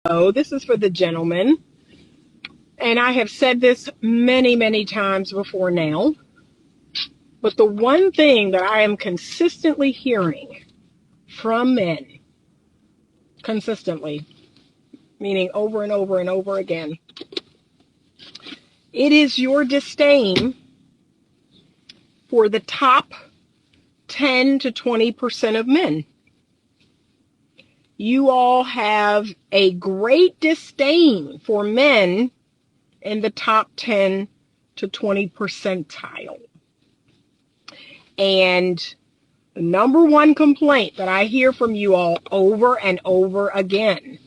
Oh, this is for the gentleman. And I have said this many, many times before now. But the one thing that I am consistently hearing from men, consistently, meaning over and over and over again, it is your disdain for the top 10 to 20% of men. You all have a great disdain for men in the top 10 to 20 percentile. And the number one complaint that I hear from you all over and over again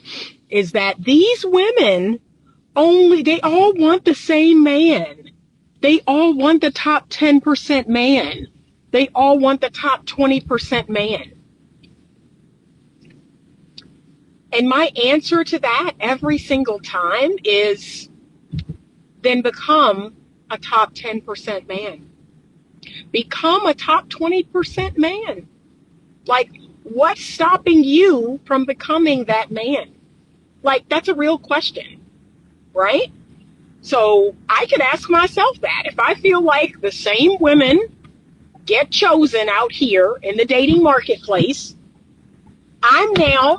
is that these women they all want the same man. They all want the top 10% man. They all want the top 20% man. And my answer to that every single time is, then become a top 10% man. Become a top 20% man. Like, what's stopping you from becoming that man? Like, that's a real question, right? So I could ask myself that. If I feel like the same women get chosen out here in the dating marketplace,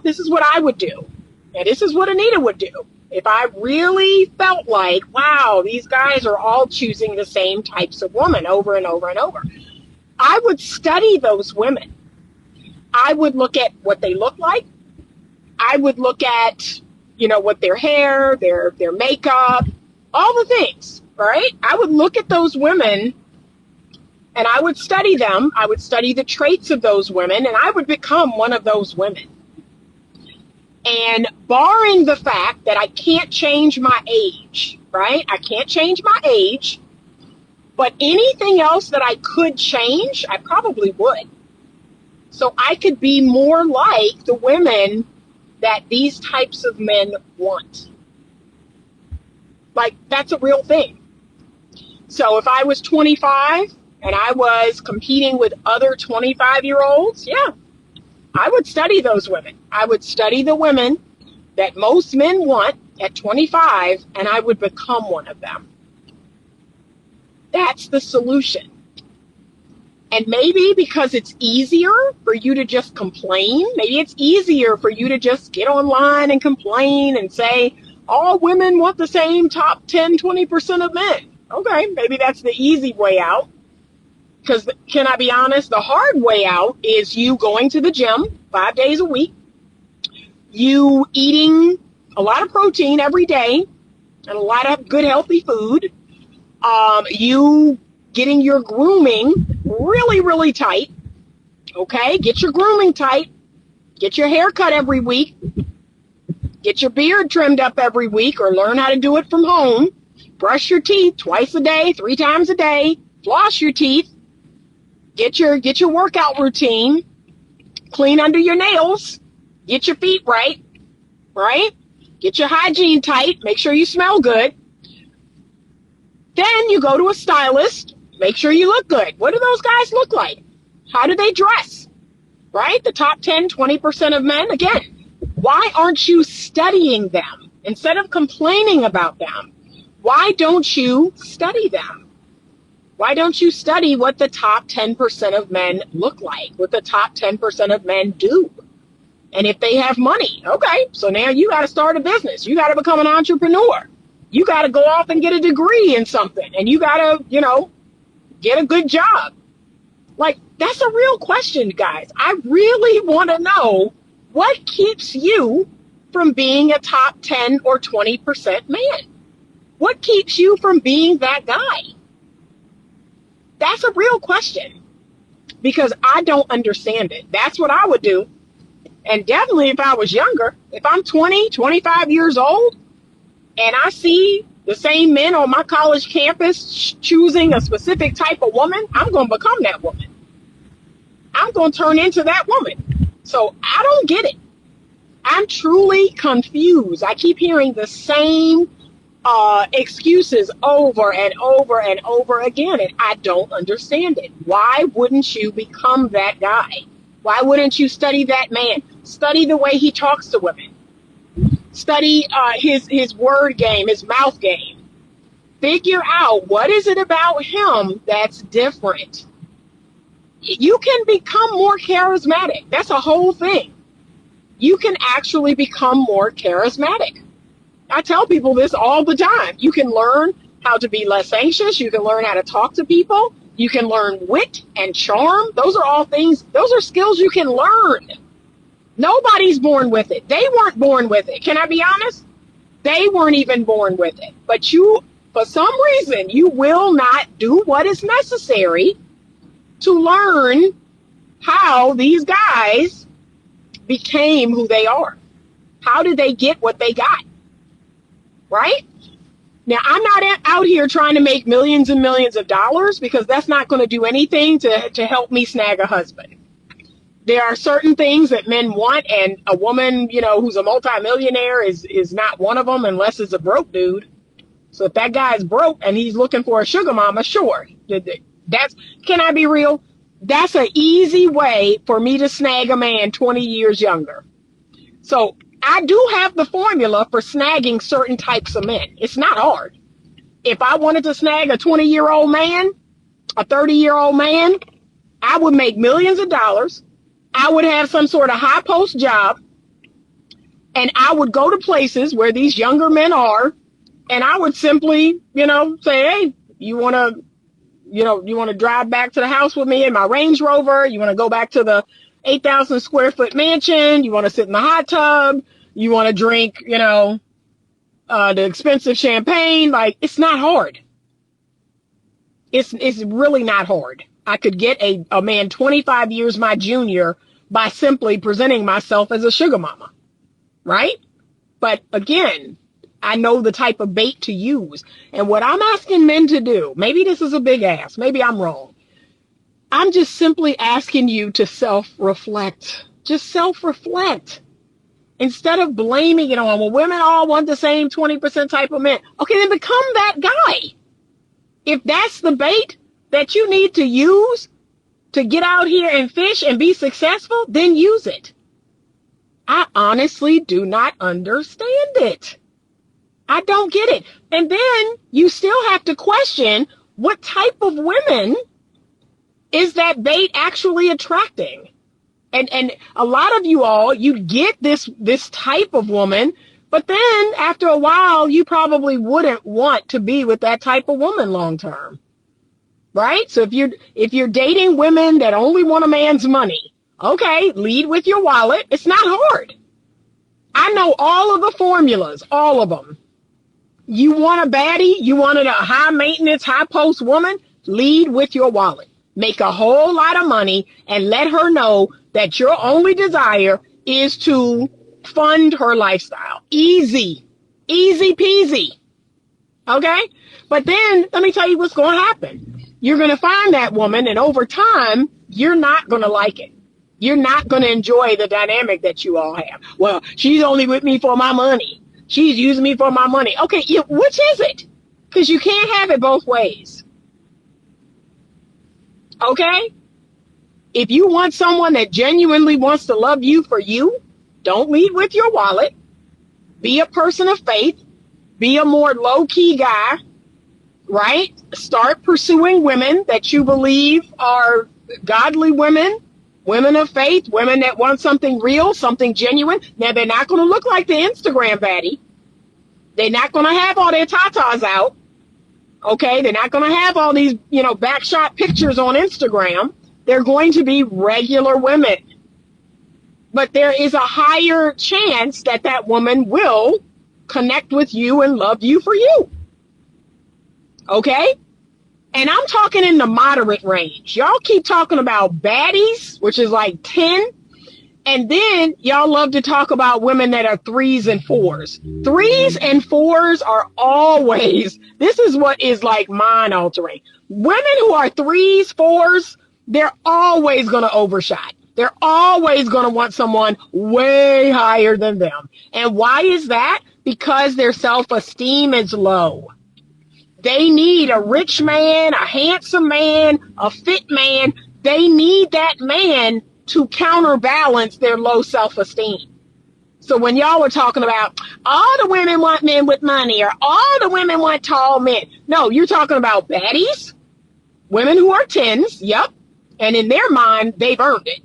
this is what I would do. And this is what Anita would do. If I really felt like, wow, these guys are all choosing the same types of women over and over and over, I would study those women. I would look at what they look like. I would look at, what their hair, their makeup, all the things, right? I would look at those women and I would study them. I would study the traits of those women, and I would become one of those women. And barring the fact that I can't change my age, right? I can't change my age, but anything else that I could change, I probably would. So I could be more like the women that these types of men want. Like, that's a real thing. So if I was 25 and I was competing with other 25-year-olds, yeah, I would study those women. I would study the women that most men want at 25, and I would become one of them. That's the solution. And maybe because it's easier for you to just complain, maybe it's easier for you to just get online and complain and say, all women want the same top 10, 20% of men. Okay, maybe that's the easy way out. Because, can I be honest, the hard way out is you going to the gym 5 days a week, you eating a lot of protein every day, and a lot of good healthy food, you getting your grooming really, really tight, okay? Get your grooming tight, get your hair cut every week, get your beard trimmed up every week, or learn how to do it from home, brush your teeth twice a day, 3 times a day, floss your teeth, get your workout routine, clean under your nails, get your feet right? Get your hygiene tight, make sure you smell good. Then you go to a stylist, make sure you look good. What do those guys look like? How do they dress? Right? The top 10, 20% of men, again, why aren't you studying them? Instead of complaining about them, why don't you study them? Why don't you study what the top 10% of men look like, what the top 10% of men do? And if they have money, okay, so now you got to start a business. You got to become an entrepreneur. You got to go off and get a degree in something. And you got to, get a good job. Like, that's a real question, guys. I really want to know what keeps you from being a top 10 or 20% man. What keeps you from being that guy? That's a real question, because I don't understand it. That's what I would do. And definitely if I was younger, if I'm 20, 25 years old, and I see the same men on my college campus choosing a specific type of woman, I'm going to become that woman. I'm going to turn into that woman. So I don't get it. I'm truly confused. I keep hearing the same excuses over and over and over again, and I don't understand it. Why wouldn't you become that guy? Why wouldn't you study that man? Study the way he talks to women. Study his word game, his mouth game. Figure out what is it about him that's different. You can become more charismatic. That's a whole thing. You can actually become more charismatic. I tell people this all the time. You can learn how to be less anxious. You can learn how to talk to people. You can learn wit and charm. Those are all things, those are skills you can learn. Nobody's born with it. They weren't born with it. Can I be honest? They weren't even born with it. But you, for some reason, you will not do what is necessary to learn how these guys became who they are. How did they get what they got? Right? Now, I'm not out here trying to make millions and millions of dollars, because that's not going to do anything to help me snag a husband. There are certain things that men want, and a woman, who's a multimillionaire is not one of them unless it's a broke dude. So if that guy's broke and he's looking for a sugar mama, sure. Can I be real? That's an easy way for me to snag a man 20 years younger. So I do have the formula for snagging certain types of men. It's not hard. If I wanted to snag a 20-year-old man, a 30-year-old man, I would make millions of dollars. I would have some sort of high post job, and I would go to places where these younger men are, and I would simply, say, hey, you want to drive back to the house with me in my Range Rover? You want to go back to the 8,000 square foot mansion? You want to sit in the hot tub? You want to drink, the expensive champagne? Like, it's not hard. It's really not hard. I could get a man 25 years my junior by simply presenting myself as a sugar mama, right? But again, I know the type of bait to use. And what I'm asking men to do, maybe this is a big ask, maybe I'm wrong. I'm just simply asking you to self-reflect. Just self-reflect. Instead of blaming it on, well, women all want the same 20% type of men. Okay, then become that guy. If that's the bait that you need to use to get out here and fish and be successful, then use it. I honestly do not understand it. I don't get it. And then you still have to question, what type of women is that bait actually attracting? And a lot of you all, you get this type of woman, but then after a while, you probably wouldn't want to be with that type of woman long term. Right? So if you're dating women that only want a man's money, okay, lead with your wallet. It's not hard. I know all of the formulas, all of them. You want a baddie, you wanted a high maintenance, high post woman, lead with your wallet. Make a whole lot of money and let her know that your only desire is to fund her lifestyle. Easy peasy. Okay? But then let me tell you what's going to happen. You're going to find that woman, and over time, you're not going to like it. You're not going to enjoy the dynamic that you all have. Well, she's only with me for my money. She's using me for my money. Okay, which is it? Because you can't have it both ways. Okay? If you want someone that genuinely wants to love you for you, don't lead with your wallet. Be a person of faith. Be a more low-key guy. Right? Start pursuing women that you believe are godly women, women of faith, women that want something real, something genuine. Now, they're not going to look like the Instagram baddie. They're not going to have all their tatas out. Okay? They're not going to have all these, backshot pictures on Instagram. They're going to be regular women. But there is a higher chance that that woman will connect with you and love you for you. Okay? And I'm talking in the moderate range. Y'all keep talking about baddies, which is like 10. And then y'all love to talk about women that are 3s and 4s. 3s and 4s are always, this is what is like mind altering. Women who are 3s, 4s, they're always going to overshot. They're always going to want someone way higher than them. And why is that? Because their self-esteem is low. They need a rich man, a handsome man, a fit man. They need that man to counterbalance their low self-esteem. So when y'all were talking about all the women want men with money or all the women want tall men, no, you're talking about baddies, women who are 10s, yep. And in their mind, they've earned it.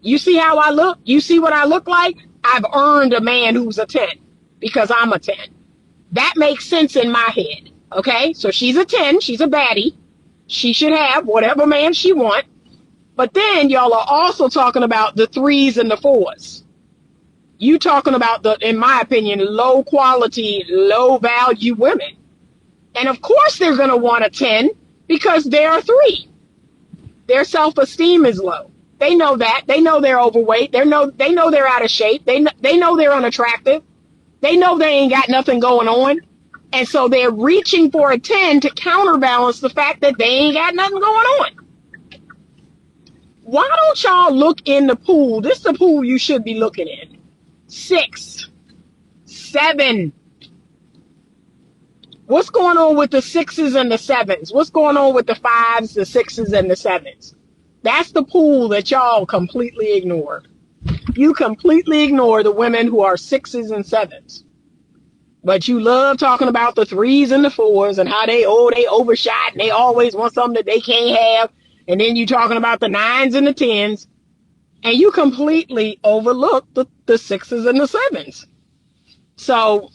You see how I look? You see what I look like? I've earned a man who's a 10 because I'm a 10. That makes sense in my head, okay? So she's a 10, she's a baddie. She should have whatever man she wants. But then y'all are also talking about the 3s and the 4s. You talking about the, in my opinion, low quality, low value women. And of course they're going to want a 10 because they're a 3. Their self-esteem is low. They know that. They know they're overweight. They know they're out of shape. They know they're unattractive. They know they ain't got nothing going on. And so they're reaching for a 10 to counterbalance the fact that they ain't got nothing going on. Why don't y'all look in the pool? This is the pool you should be looking in. 6, 7. What's going on with the 6s and the 7s? What's going on with the 5s, the 6s, and the 7s? That's the pool that y'all completely ignore. You completely ignore the women who are 6s and 7s. But you love talking about the 3s and the 4s and how they overshot and they always want something that they can't have. And then you talking about the 9s and the 10s. And you completely overlook the 6s and the 7s. So,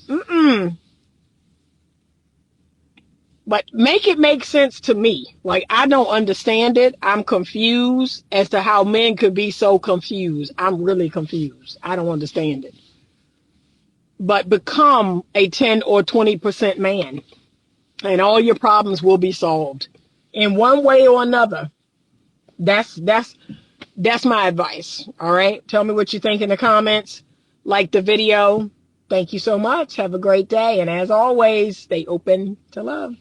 But make it make sense to me. Like, I don't understand it. I'm confused as to how men could be so confused. I'm really confused. I don't understand it. But become a 10 or 20% man, and all your problems will be solved in one way or another. That's my advice. All right. Tell me what you think in the comments. Like the video. Thank you so much. Have a great day. And as always, stay open to love.